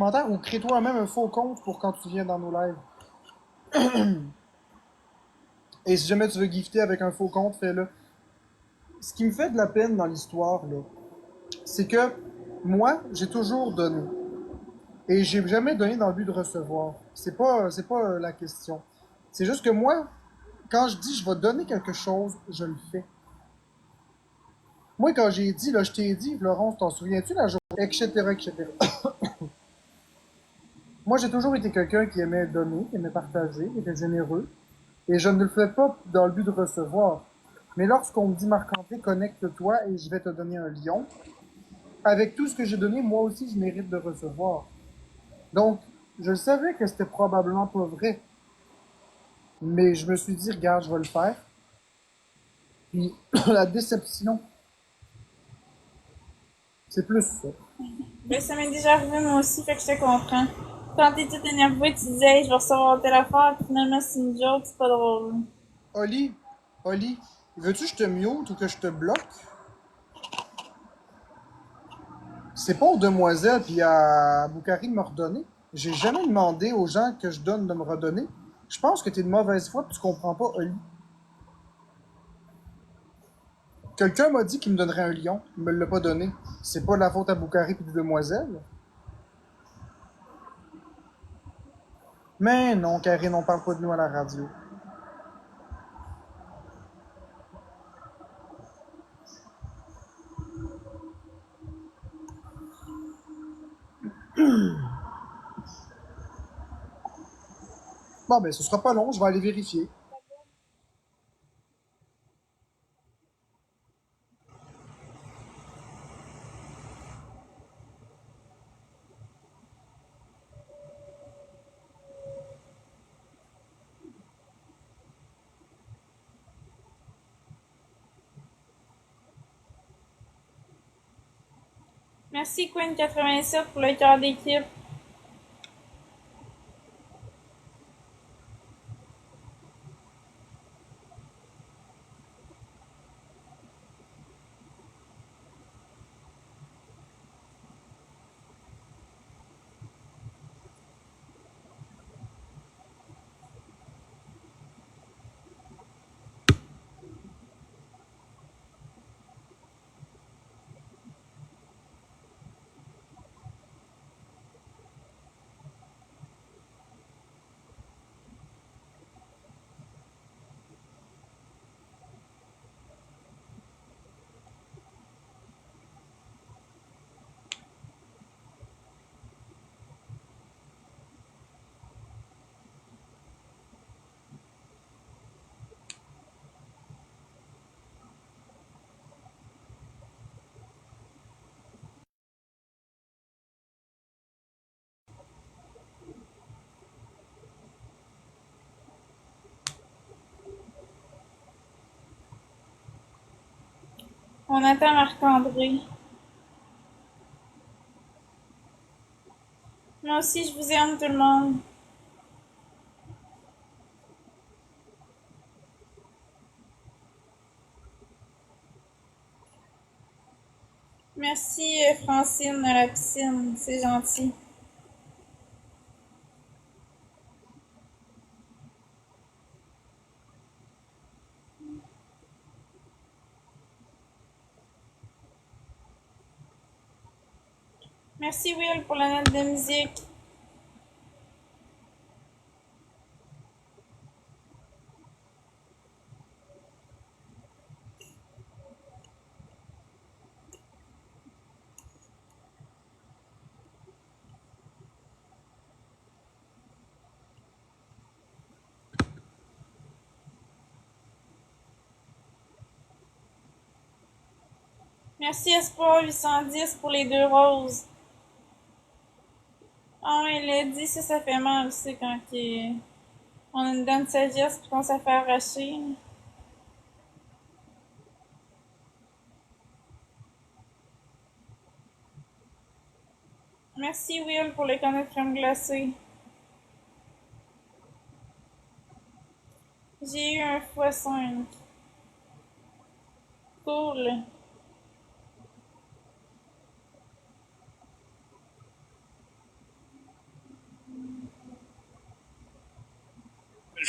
commentaire ou crée toi-même un faux compte pour quand tu viens dans nos lives. Et si jamais tu veux gifter avec un faux compte, fais-le. Ce qui me fait de la peine dans l'histoire, là, c'est que moi, j'ai toujours donné. Et j'ai jamais donné dans le but de recevoir. C'est pas la question. C'est juste que moi, quand je dis je vais donner quelque chose, je le fais. Moi, quand j'ai dit, là, je t'ai dit, Laurence, t'en souviens-tu la journée, etc., etc. Moi, j'ai toujours été quelqu'un qui aimait donner, qui aimait partager, qui était généreux. Et je ne le fais pas dans le but de recevoir. Mais lorsqu'on me dit, Marc-André, connecte-toi et je vais te donner un lion, avec tout ce que j'ai donné, moi aussi, je mérite de recevoir. Donc, je savais que c'était probablement pas vrai. Mais je me suis dit, regarde, je vais le faire. Puis, la déception, c'est plus ça. Ben, ça m'est déjà arrivé moi aussi, fait que je te comprends. Quand t'es tout énervé, tu disais, hey, je vais recevoir telle affaire, puis finalement c'est une joke, c'est pas drôle. Oli, Oli, veux-tu que je te mute ou que je te bloque? C'est pas aux demoiselles puis à Boukari de me redonner. J'ai jamais demandé aux gens que je donne de me redonner. Je pense que t'es de mauvaise foi et tu comprends pas, Oli. Quelqu'un m'a dit qu'il me donnerait un lion. Il me l'a pas donné. C'est pas de la faute à Boukari et des demoiselles. Mais non, Karine, on parle pas de nous à la radio. Bon, ben, ce sera pas long, je vais aller vérifier. Merci Queen87 pour le cœur d'équipe. On attend Marc-André. Moi aussi, je vous aime tout le monde. Merci Francine à la piscine, c'est gentil. Merci Will pour la note de musique. Merci Espoir 810 pour les deux roses. Ah, il a dit ça, ça fait mal aussi quand on a une dent de sagesse et qu'on s'est fait arracher. Merci Will pour les canettes crème glacée. J'ai eu un x5. Cool.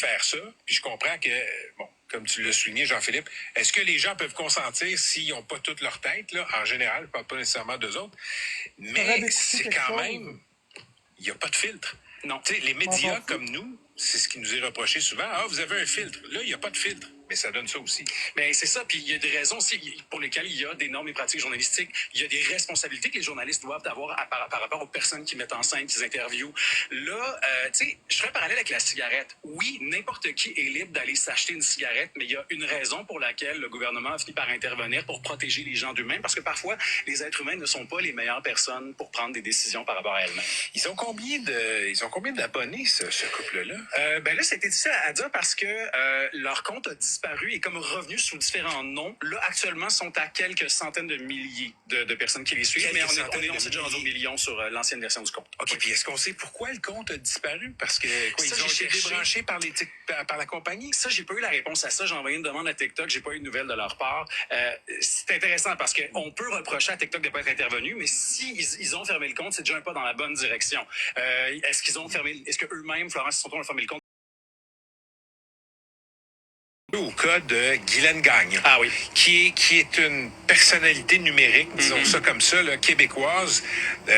faire ça, puis je comprends que, bon, comme tu l'as souligné, Jean-Philippe, est-ce que les gens peuvent consentir s'ils n'ont pas toute leur tête, là, en général, pas nécessairement d'eux autres, mais c'est quand même, il n'y a pas de filtre. Non. Tu sais, les médias comme nous, c'est ce qui nous est reproché souvent. Ah, vous avez un filtre. Là, il n'y a pas de filtre. Mais ça donne ça aussi. Mais c'est ça, puis il y a des raisons aussi pour lesquelles il y a des normes et pratiques journalistiques. Il y a des responsabilités que les journalistes doivent avoir par rapport aux personnes qui mettent en scène ces interviews. Là, tu sais, je ferai un parallèle avec la cigarette. Oui, n'importe qui est libre d'aller s'acheter une cigarette, mais il y a une raison pour laquelle le gouvernement a fini par intervenir pour protéger les gens d'eux-mêmes, parce que parfois, les êtres humains ne sont pas les meilleures personnes pour prendre des décisions par rapport à elles-mêmes. Ils ont combien d'abonnés, ce couple-là? Ben là, c'était difficile à dire parce que leur compte a disparu et comme revenu sous différents noms. Là, actuellement, sont à quelques centaines de milliers de personnes qui les suivent, mais on est déjà rendu aux millions sur l'ancienne version du compte. OK, puis est-ce qu'on sait pourquoi le compte a disparu? Parce que quoi, ils ont été débranchés par la compagnie? Ça, j'ai pas eu la réponse à ça. J'ai envoyé une demande à TikTok, j'ai pas eu de nouvelles de leur part. C'est intéressant parce qu'on peut reprocher à TikTok de pas être intervenu, mais si ils ont fermé le compte, c'est déjà un pas dans la bonne direction. Est-ce que eux-mêmes, Florence et son ont fermé le compte? Au cas de Guylaine Gagnon, oui, qui est une personnalité numérique, disons ça comme ça, là, québécoise,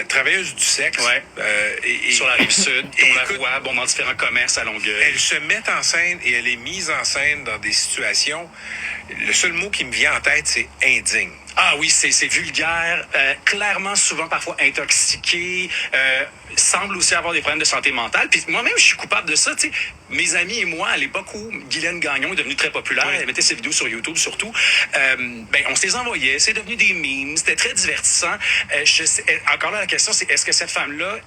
travailleuse du sexe. Ouais. Sur la Rive-Sud, on la voit dans différents commerces à Longueuil. Elle se met en scène et elle est mise en scène dans des situations. Le seul mot qui me vient en tête, c'est indigne. Ah oui, c'est vulgaire, clairement souvent parfois intoxiqué, semble aussi avoir des problèmes de santé mentale. Puis moi-même, je suis coupable de ça. Tu sais, mes amis et moi, à l'époque où Guylaine Gagnon est devenue très populaire, elle mettait ses vidéos sur YouTube surtout, on se les envoyait, c'est devenu des memes, c'était très divertissant. Encore là, la question, c'est est-ce que cette femme-là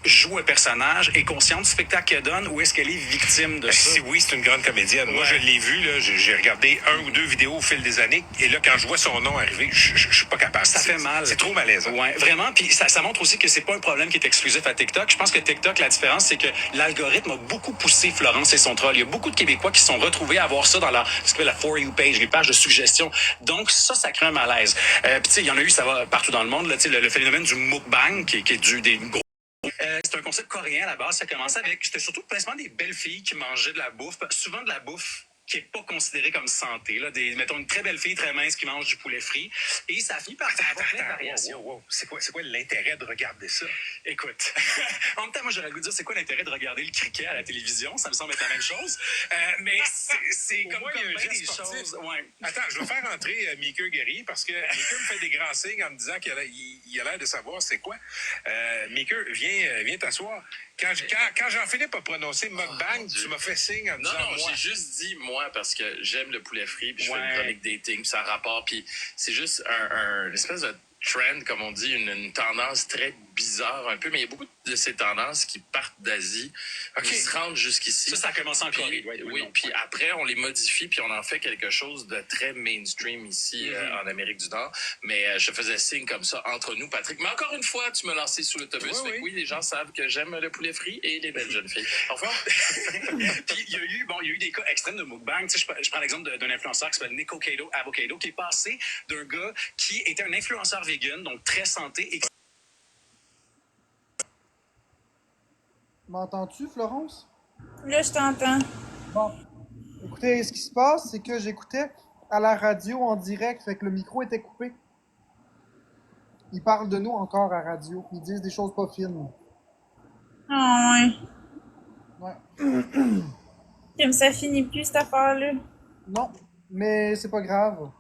joue un personnage, est consciente du spectacle qu'elle donne, ou est-ce qu'elle est victime de ça? Si oui, c'est une grande comédienne. Ouais. Moi, je l'ai vu, là, j'ai regardé 1 ou 2 vidéos au fil des années, et là, quand je vois son nom arriver, je suis pas capable. Ça fait mal. C'est trop malaisant. Ouais, vraiment, puis ça montre aussi que c'est pas un problème qui est exclusif à TikTok. Je pense que TikTok, la différence, c'est que l'algorithme a beaucoup poussé Florence et son troll. Il y a beaucoup de Québécois qui se sont retrouvés à voir ça dans ce qu'on appelle la For You page, les pages de suggestions. Donc, ça crée un malaise. Puis, tu sais, il y en a eu, ça va partout dans le monde, là, tu sais, le phénomène du mukbang, qui est des gros. C'est un concept coréen à la base. Ça a commencé avec, c'était surtout principalement des belles filles qui mangeaient de la bouffe, souvent de la bouffe qui est pas considérée comme santé. Là. Mettons une très belle fille très mince qui mange du poulet frit. Et ça a fini par avoir plein de variations. Wow. C'est quoi l'intérêt de regarder ça? Écoute, en même temps, moi, j'aurais le goût de dire, c'est quoi l'intérêt de regarder le cricket à la télévision? Ça me semble être la même chose. Mais c'est comme bien des choses. Ouais. Attends, je vais faire entrer Mickey Guerrier parce que Mickey me fait des grands signes en me disant qu'il a l'air de savoir c'est quoi. Mickey, viens t'asseoir. Quand Jean-Philippe a prononcé mukbang, tu m'as fait signe en disant Non, j'ai juste dit moi parce que j'aime le poulet frit, puis je fais une chronique dating, puis ça rapporte, puis c'est juste une espèce de trend, comme on dit, une tendance très bizarre un peu, mais il y a beaucoup de ces tendances qui partent d'Asie, qui se rendent jusqu'ici. Ça a commencé en Corée. Puis après, on les modifie, puis on en fait quelque chose de très mainstream ici, en Amérique du Nord. Mais je faisais signe comme ça entre nous, Patrick. Mais encore une fois, tu m'as lancé sous l'autobus. Oui, les gens savent que j'aime le poulet frit et les belles jeunes filles. Au revoir. Puis il y a eu des cas extrêmes de mukbang. Tu sais, je prends l'exemple d'un influenceur qui s'appelle Nico Avocado, qui est passé d'un gars qui était un influenceur vegan, donc très santé, et M'entends-tu, Florence? Là, je t'entends. Bon. Écoutez, ce qui se passe, c'est que j'écoutais à la radio en direct, fait que le micro était coupé. Ils parlent de nous encore à radio. Ils disent des choses pas fines. Ah ouais. Ouais. Comme ça finit plus, cette affaire-là. Non, mais c'est pas grave.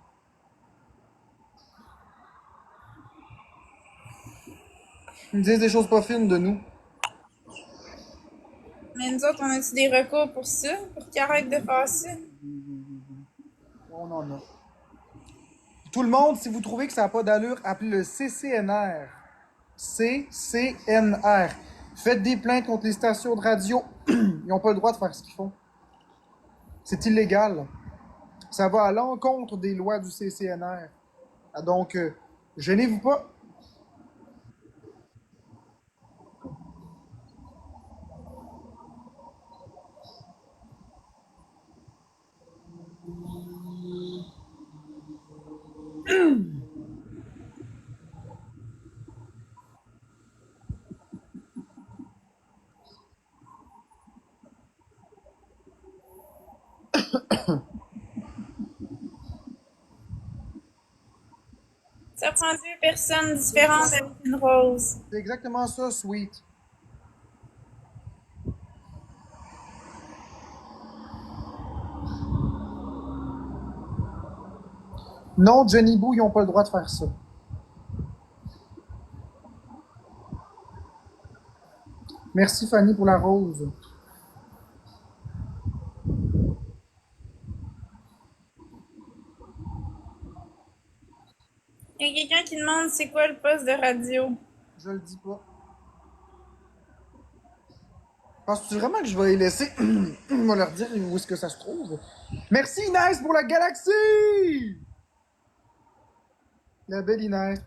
Ils disent des choses pas fines de nous. Mais nous autres, on a-tu des recours pour ça? Pour qu'ils arrêtent de faire ça? On en a. Tout le monde, si vous trouvez que ça n'a pas d'allure, appelez le CCNR. CCNR. Faites des plaintes contre les stations de radio. Ils n'ont pas le droit de faire ce qu'ils font. C'est illégal. Ça va à l'encontre des lois du CCNR. Donc, gênez-vous pas. Ça prend deux personnes différentes avec une rose. C'est exactement ça, Sweet. Non, Jenny Boo, ils n'ont pas le droit de faire ça. Merci Fanny pour la rose. Il y a quelqu'un qui demande c'est quoi le poste de radio. Je le dis pas. Penses-tu vraiment que je vais les laisser? On va leur dire où est-ce que ça se trouve. Merci Inès pour la galaxie! La belle Inès.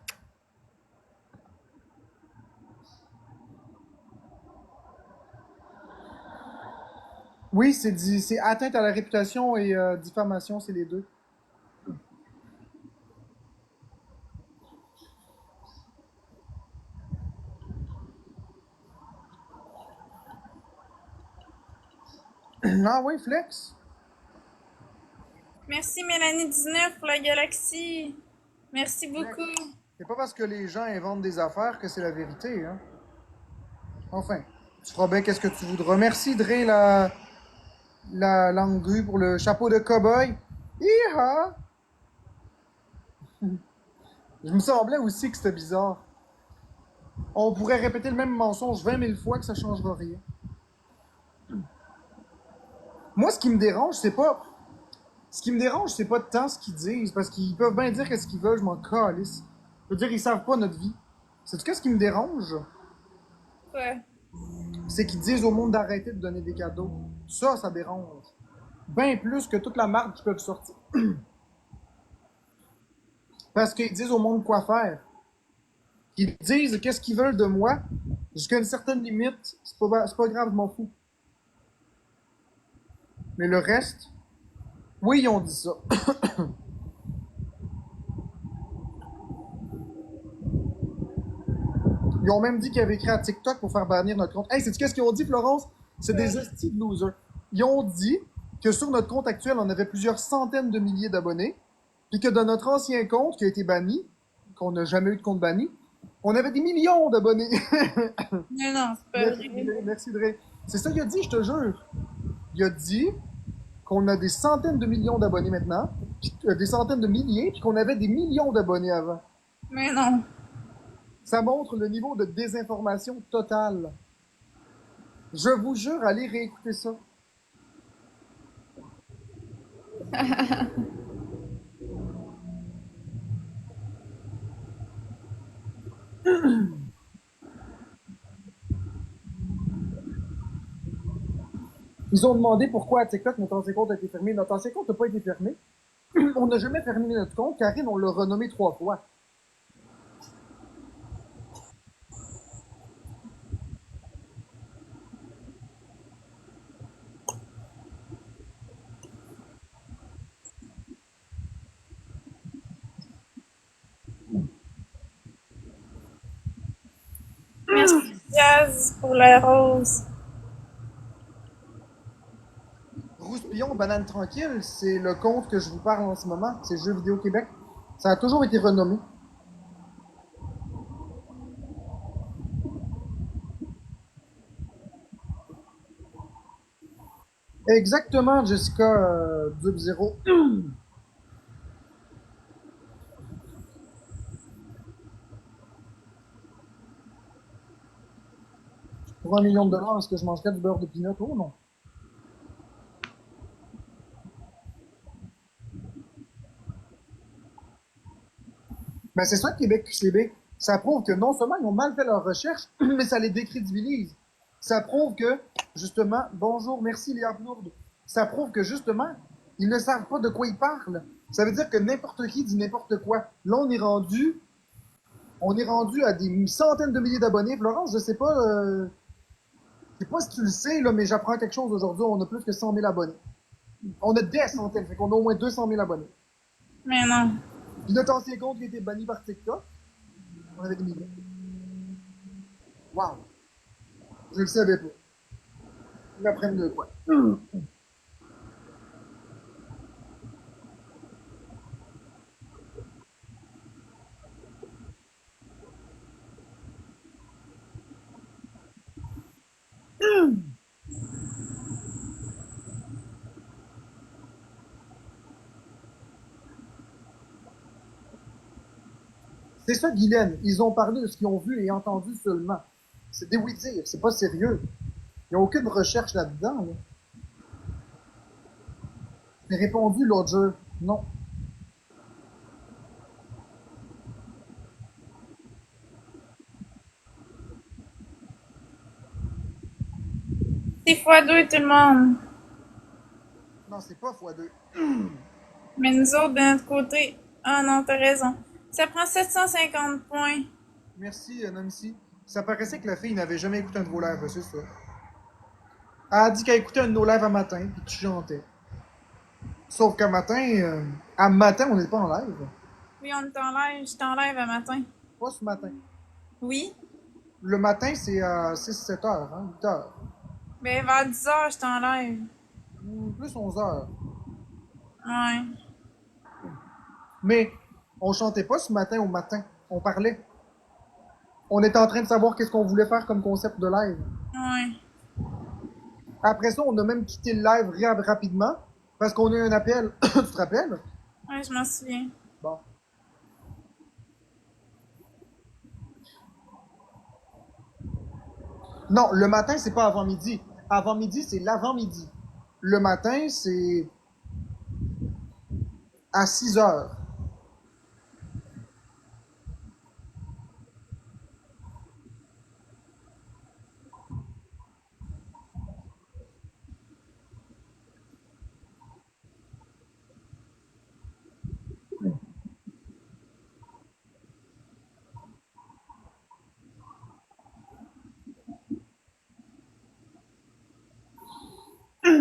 Oui, c'est atteinte à la réputation et diffamation, c'est les deux. Ah oui, Flex. Merci Mélanie19 pour la galaxie. Merci beaucoup. C'est pas parce que les gens inventent des affaires que c'est la vérité, hein. Enfin, tu feras bien qu'est-ce que tu voudras. Merci Dre la langue grue pour le chapeau de cow-boy. Hi-ha! Je me semblais aussi que c'était bizarre. On pourrait répéter le même mensonge 20 000 fois que ça changera rien. Moi, ce qui me dérange, c'est pas. Ce qui me dérange, c'est pas tant ce qu'ils disent, parce qu'ils peuvent bien dire qu'est-ce qu'ils veulent, je m'en calisse. Je veux dire, ils savent pas notre vie. C'est qu'est-ce qui me dérange? Quoi? C'est qu'ils disent au monde d'arrêter de donner des cadeaux. Ça dérange. Bien plus que toute la marque qu'ils peuvent sortir. Parce qu'ils disent au monde quoi faire. Ils disent qu'est-ce qu'ils veulent de moi, jusqu'à une certaine limite, c'est pas grave, je m'en fous. Mais le reste, oui, ils ont dit ça. Ils ont même dit qu'ils avaient créé un TikTok pour faire bannir notre compte. Hey, sais-tu qu'est-ce qu'ils ont dit, Florence? C'est des hosties de losers. Ils ont dit que sur notre compte actuel, on avait plusieurs centaines de milliers d'abonnés, puis que dans notre ancien compte, qui a été banni, qu'on n'a jamais eu de compte banni, on avait des millions d'abonnés. Non, c'est pas Merci, vrai. Dre. Merci, Dre. C'est ça qu'il a dit, je te jure. Il a dit qu'on a des centaines de millions d'abonnés maintenant, puis, des centaines de milliers, puis qu'on avait des millions d'abonnés avant. Mais non. Ça montre le niveau de désinformation totale. Je vous jure, allez réécouter ça. Ils ont demandé pourquoi à TikTok notre ancien compte a été fermé. Notre ancien compte n'a pas été fermé. On n'a jamais fermé notre compte. Karine, on l'a renommé 3 fois. Merci Jazz pour la rose. Rouspillon, Banane Tranquille, c'est le compte que je vous parle en ce moment. C'est Jeux Vidéo Québec. Ça a toujours été renommé. Exactement, Jessica Dub Zero. Pour 1 million de dollars, est-ce que je mangerais du beurre de pinot? Oh non. Ben, c'est ça, Québec QCB. Ça prouve que non seulement ils ont mal fait leur recherche, mais ça les décrédibilise. Ça prouve que, justement, bonjour, merci Léa Plourde. Ça prouve que, justement, ils ne savent pas de quoi ils parlent. Ça veut dire que n'importe qui dit n'importe quoi. Là, on est rendu à des centaines de milliers d'abonnés. Florence, je sais pas si tu le sais, là, mais j'apprends quelque chose aujourd'hui. On a plus que 100 000 abonnés. On a des centaines, fait qu'on a au moins 200 000 abonnés. Mais non. Puis notre ancien compte qui a été banni par TikTok, on avait des millions. Wow. Je le savais pas. Ils m'apprennent de quoi. C'est ça, Guylaine. Ils ont parlé de ce qu'ils ont vu et entendu seulement. C'est des oui-dire, c'est pas sérieux. Il n'y a aucune recherche là-dedans. Là. J'ai répondu l'autre jour. Non. C'est x2 tout le monde. Non, c'est pas x2. Mais nous autres, de notre côté. Ah non, t'as raison. Ça prend 750 points. Merci, Nancy. Ça paraissait que la fille n'avait jamais écouté un de vos lives, c'est ça. Elle a dit qu'elle écoutait un de nos lives à matin, puis tu chantais. Sauf qu'à matin, à matin, on n'est pas en live. Oui, on est en live. J'étais en live un matin. Pas ce matin. Oui. Le matin, c'est à 6-7 heures, hein, 8 heures. Ben, vers 10 heures, j'étais en live. Plus 11 heures. Ouais. Mais on chantait pas ce matin au matin. On parlait. On était en train de savoir qu'est-ce qu'on voulait faire comme concept de live. Ouais. Après ça, on a même quitté le live rapidement parce qu'on a eu un appel. Tu te rappelles? Ouais, je m'en souviens. Bon. Non, le matin, c'est pas avant midi. Avant midi, c'est l'avant-midi. Le matin, c'est à 6 heures.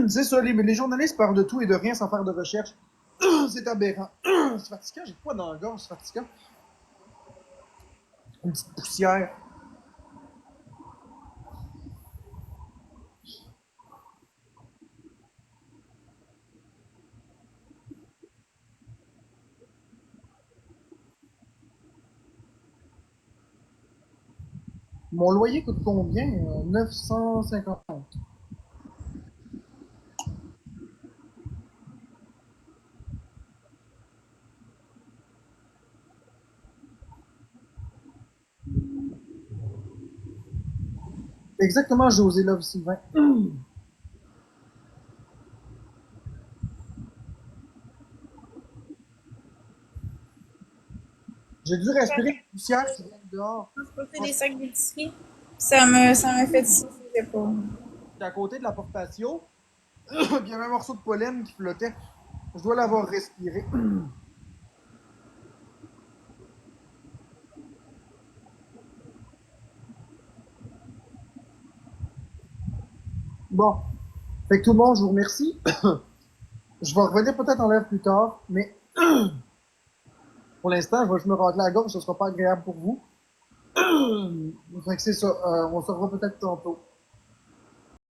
C'est ça, les journalistes parlent de tout et de rien sans faire de recherche. C'est aberrant. C'est fatigant, j'ai quoi dans la gorge, c'est fatigant. Une petite poussière. Mon loyer coûte combien? 950. Exactement, José Love Sylvain. J'ai dû respirer la poussière qui vient de dehors. Transporter des sacs d'épicerie. Ça me fait tisser les épaules. J'étais à côté de la porte patio. Puis il y avait un morceau de pollen qui flottait. Je dois l'avoir respiré. Bon. Fait que tout le monde, je vous remercie. Je vais revenir peut-être en live plus tard, mais pour l'instant, je vais me racler la gorge, ce sera pas agréable pour vous. Fait que c'est ça. On se revoit peut-être tantôt.